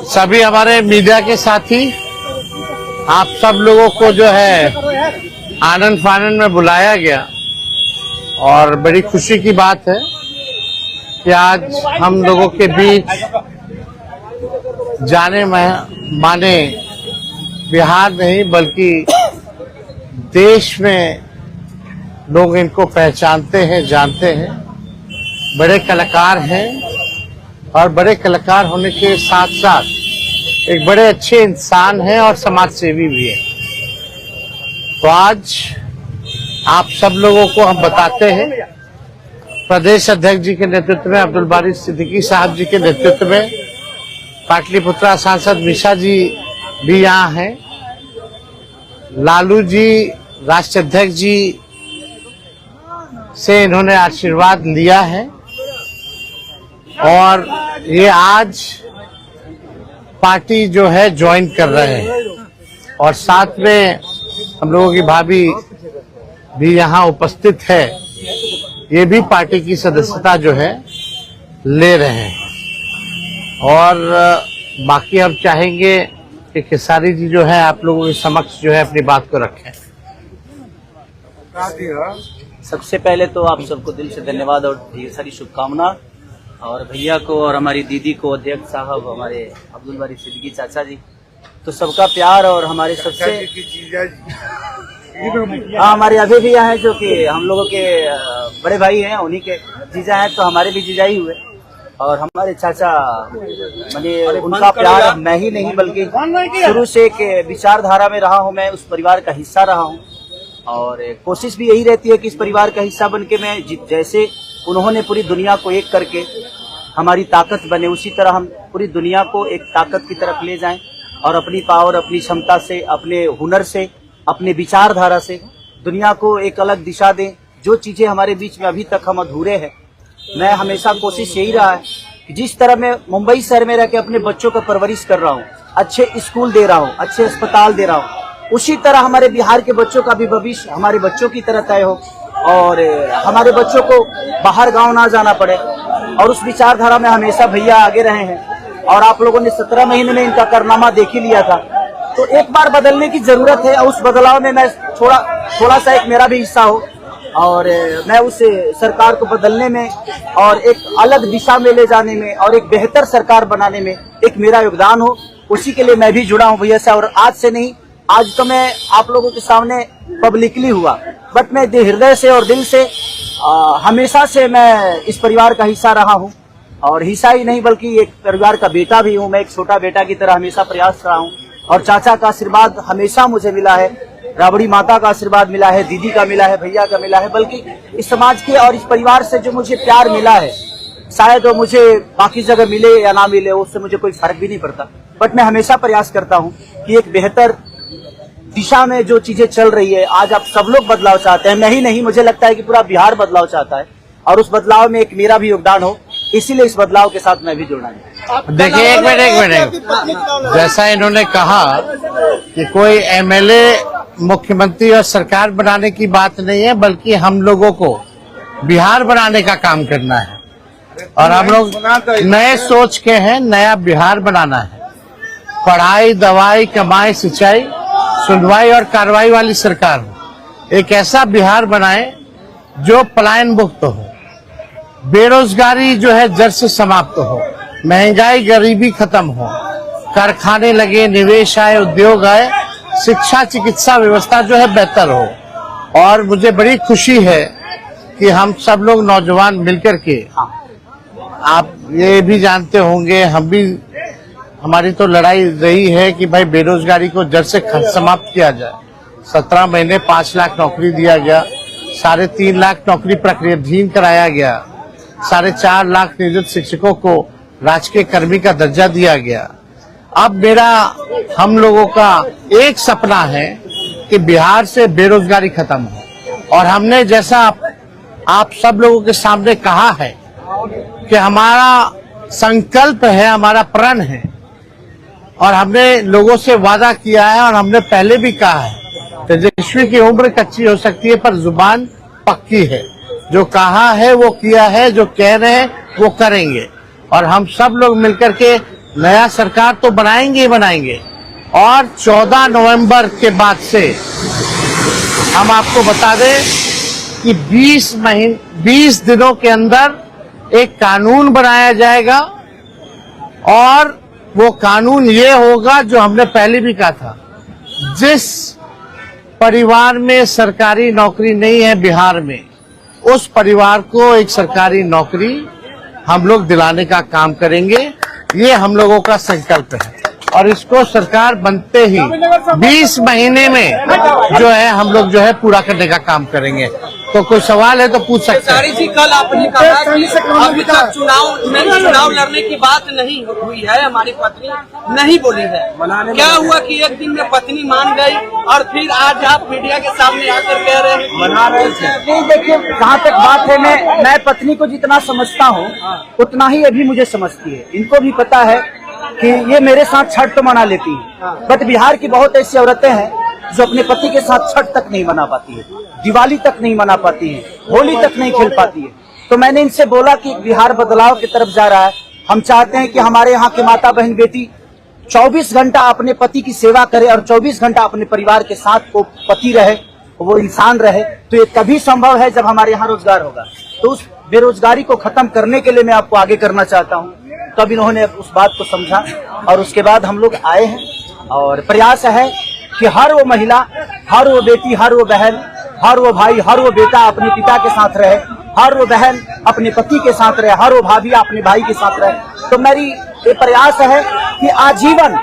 सभी हमारे मीडिया के साथी, आप सब लोगों को जो है आनंद फानंद में बुलाया गया और बड़ी खुशी की बात है कि आज हम लोगों के बीच जाने माने बिहार नहीं बल्कि देश में लोग इनको पहचानते हैं, जानते हैं। बड़े कलाकार हैं और बड़े कलाकार होने के साथ साथ एक बड़े अच्छे इंसान हैं और समाज सेवी भी है। तो आज आप सब लोगों को हम बताते हैं, प्रदेश अध्यक्ष जी के नेतृत्व में, अब्दुल बारी सिद्दीकी साहब जी के नेतृत्व में, पाटलिपुत्रा सांसद मीशा जी भी यहाँ हैं, लालू जी राष्ट्रीय अध्यक्ष जी से इन्होंने आशीर्वाद लिया है और ये आज पार्टी जो है ज्वाइन कर रहे हैं और साथ में हम लोगों की भाभी भी यहाँ उपस्थित है, ये भी पार्टी की सदस्यता जो है ले रहे हैं। और बाकी हम चाहेंगे कि खेसारी जी जो है आप लोगों के समक्ष जो है अपनी बात को रखें। सबसे पहले तो आप सबको दिल से धन्यवाद और ढेर सारी शुभकामना, और भैया को और हमारी दीदी को, अध्यक्ष साहब, हमारे अब्दुल बारी सिद्दीकी चाचा जी, तो सबका प्यार और हमारे सबसे हमारे अभी भी हैं जो कि हम लोगों के बड़े भाई हैं, उन्हीं के जीजा हैं, तो हमारे भी जीजा ही हुए। और हमारे चाचा मैंने उनका प्यार मैं ही नहीं बल्कि शुरू से एक विचारधारा में रहा हूँ, मैं उस परिवार का हिस्सा रहा हूँ और कोशिश भी यही रहती है कि इस परिवार का हिस्सा बन के मैं जैसे उन्होंने पूरी दुनिया को एक करके हमारी ताकत बने, उसी तरह हम पूरी दुनिया को एक ताकत की तरफ ले जाएं और अपनी पावर, अपनी क्षमता से, अपने हुनर से, अपने विचारधारा से दुनिया को एक अलग दिशा दें। जो चीजें हमारे बीच में अभी तक हम अधूरे हैं, मैं हमेशा कोशिश यही रहा है कि जिस तरह मैं मुंबई शहर में रह के अपने बच्चों का परवरिश कर रहा हूँ, अच्छे स्कूल दे रहा हूँ, अच्छे अस्पताल दे रहा हूँ, उसी तरह हमारे बिहार के बच्चों का भी भविष्य हमारे बच्चों की तरह तय हो और हमारे बच्चों को बाहर गांव ना जाना पड़े। और उस विचारधारा में हमेशा भैया आगे रहे हैं और आप लोगों ने 17 महीने में इनका कारनामा देख ही लिया था। तो एक बार बदलने की जरूरत है और उस बदलाव में मैं थोड़ा सा एक मेरा भी हिस्सा हो और मैं उस सरकार को बदलने में और एक अलग दिशा में ले जाने में और एक बेहतर सरकार बनाने में एक मेरा योगदान हो, उसी के लिए मैं भी जुड़ा हूँ भैया से। और आज से नहीं, आज तो मैं आप लोगों के सामने पब्लिकली हुआ, बट मैं हृदय से और दिल से हमेशा से मैं इस परिवार का हिस्सा रहा हूँ और हिस्सा ही नहीं बल्कि एक परिवार का बेटा भी हूँ। मैं एक छोटा बेटा की तरह हमेशा प्रयास रहा हूँ और चाचा का आशीर्वाद हमेशा मुझे मिला है, राबड़ी माता का आशीर्वाद मिला है, दीदी का मिला है, भैया का मिला है, बल्कि इस समाज के और इस परिवार से जो मुझे प्यार मिला है, शायद वो मुझे बाकी जगह मिले या ना मिले उससे मुझे कोई फर्क भी नहीं पड़ता। बट मैं हमेशा प्रयास करता हूँ कि एक बेहतर दिशा में जो चीजें चल रही है, आज आप सब लोग बदलाव चाहते हैं, मैं ही नहीं, मुझे लगता है कि पूरा बिहार बदलाव चाहता है और उस बदलाव में एक मेरा भी योगदान हो, इसीलिए इस बदलाव के साथ मैं भी जुड़ना है। देखिए एक मिनट, जैसा इन्होंने कहा कि कोई एमएलए मुख्यमंत्री और सरकार बनाने की बात नहीं है बल्कि हम लोगों को बिहार बनाने का काम करना है और हम लोग नए सोच के हैं, नया बिहार बनाना है। पढ़ाई, दवाई, कमाई, सिंचाई, सुनवाई और कार्रवाई वाली सरकार हो। एक ऐसा बिहार बनाए जो पलायन मुक्त हो, बेरोजगारी जो है जड़ से समाप्त हो, महंगाई गरीबी खत्म हो, कारखाने लगे, निवेश आए, उद्योग आए, शिक्षा चिकित्सा व्यवस्था जो है बेहतर हो। और मुझे बड़ी खुशी है कि हम सब लोग नौजवान मिलकर के, आप ये भी जानते होंगे, हम भी, हमारी तो लड़ाई रही है कि भाई बेरोजगारी को जड़ से समाप्त किया जाए। 17 महीने 5 लाख नौकरी दिया गया, 3.5 लाख नौकरी प्रक्रियाधीन कराया गया, 4.5 लाख नियोजित शिक्षकों को राजकीय कर्मी का दर्जा दिया गया। अब हम लोगों का एक सपना है कि बिहार से बेरोजगारी खत्म हो और हमने जैसा आप सब लोगों के सामने कहा है कि हमारा संकल्प है, हमारा प्रण है और हमने लोगों से वादा किया है और हमने पहले भी कहा है, तेजस्वी की उम्र कच्ची हो सकती है पर जुबान पक्की है। जो कहा है वो किया है, जो कह रहे हैं वो करेंगे और हम सब लोग मिलकर के नया सरकार तो बनाएंगे ही बनाएंगे। और 14 नवंबर के बाद से हम आपको बता दें कि 20 दिनों के अंदर एक कानून बनाया जाएगा और वो कानून ये होगा जो हमने पहले भी कहा था, जिस परिवार में सरकारी नौकरी नहीं है बिहार में, उस परिवार को एक सरकारी नौकरी हम लोग दिलाने का काम करेंगे। ये हम लोगों का संकल्प है और इसको सरकार बनते ही 20 महीने में जो है हम लोग जो है पूरा करने का काम करेंगे। तो कोई सवाल है तो पूछ सकते हैं। जी, कल आपने कहा कि अभी तक चुनाव लड़ने की बात नहीं हुई है, हमारी पत्नी नहीं बोली है। क्या हुआ कि एक दिन में पत्नी मान गई और फिर आज आप मीडिया के सामने आकर कह रहे हैं मना रहे थे? देखिए, जहाँ तक बात है, मैं पत्नी को जितना समझता हूँ उतना ही अभी मुझे समझती है। इनको भी पता है कि ये मेरे साथ छठ तो मना लेती है, बट बिहार की बहुत ऐसी औरतें हैं जो अपने पति के साथ छठ तक नहीं मना पाती है, दिवाली तक नहीं मना पाती है, होली तक नहीं खेल पाती है। तो मैंने इनसे बोला कि बिहार बदलाव की तरफ जा रहा है। हम चाहते हैं कि हमारे यहाँ के माता बहन बेटी 24 घंटा अपने पति की सेवा करे और 24 घंटा अपने परिवार के साथ वो पति रहे, वो इंसान रहे। तो ये तभी संभव है जब हमारे यहाँ रोजगार होगा। तो उस बेरोजगारी को खत्म करने के लिए मैं आपको आगे करना चाहता हूँ। तब इन्होंने उस बात को समझा और उसके बाद हम लोग आए हैं और प्रयास है कि हर वो महिला, हर वो बेटी, हर वो बहन, हर वो भाई, हर वो बेटा अपने पिता के साथ रहे, हर वो बहन अपने पति के साथ रहे, हर वो भाभी अपने भाई के साथ रहे। तो मेरी ये प्रयास है कि आजीवन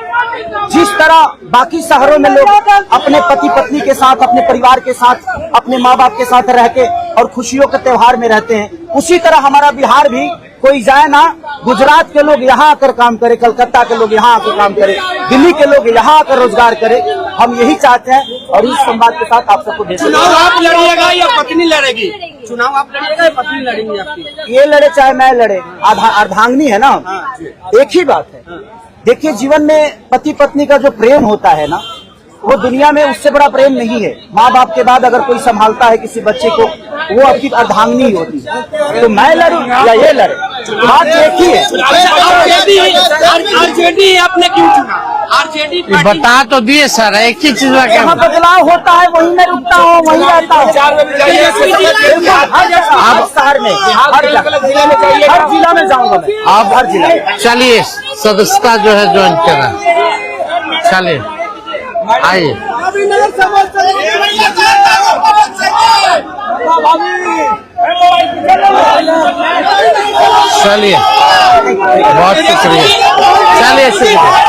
जिस तरह बाकी शहरों में लोग अपने पति पत्नी के साथ, अपने परिवार के साथ, अपने माँ बाप के साथ रह के और खुशियों के त्योहार में रहते हैं, उसी तरह हमारा बिहार भी कोई जाए ना, गुजरात के लोग यहाँ आकर काम करे, कलकत्ता के लोग यहाँ आकर काम करे, दिल्ली के लोग यहाँ आकर रोजगार करे। हम यही चाहते हैं और इस संवाद के साथ आप सबको देते हैं। चुनाव आप लड़िएगा या पत्नी लड़ेगी? चुनाव आप लड़िएगा या पत्नी लड़ेंगी आपकी? ये लड़े चाहे मैं लड़े, अर्धांगिनी है ना, एक ही बात है। देखिए, जीवन में पति पत्नी का जो प्रेम होता है ना, वो दुनिया में उससे बड़ा प्रेम नहीं है। माँ बाप के बाद अगर कोई संभालता है किसी बच्चे को, वो आपकी अर्धांगिनी ही होती है। तो मैं लड़ूं या ये लड़े, बात एक ही है। आरजेडी आपने क्यों चुना? आरजेडी बता तो दिए सर, एक ही चीज का जहाँ बदलाव होता है वहीं मैं रुकता हूँ, वहीं रहता हूँ। हर शहर में, हर जिला में जाऊंगा मैं। आप हर जिला चलिए, सदस्यता जो है ज्वाइन करना, चलिए आइए। चलिए, बहुत शुक्रिया, चलिए शुक्रिया।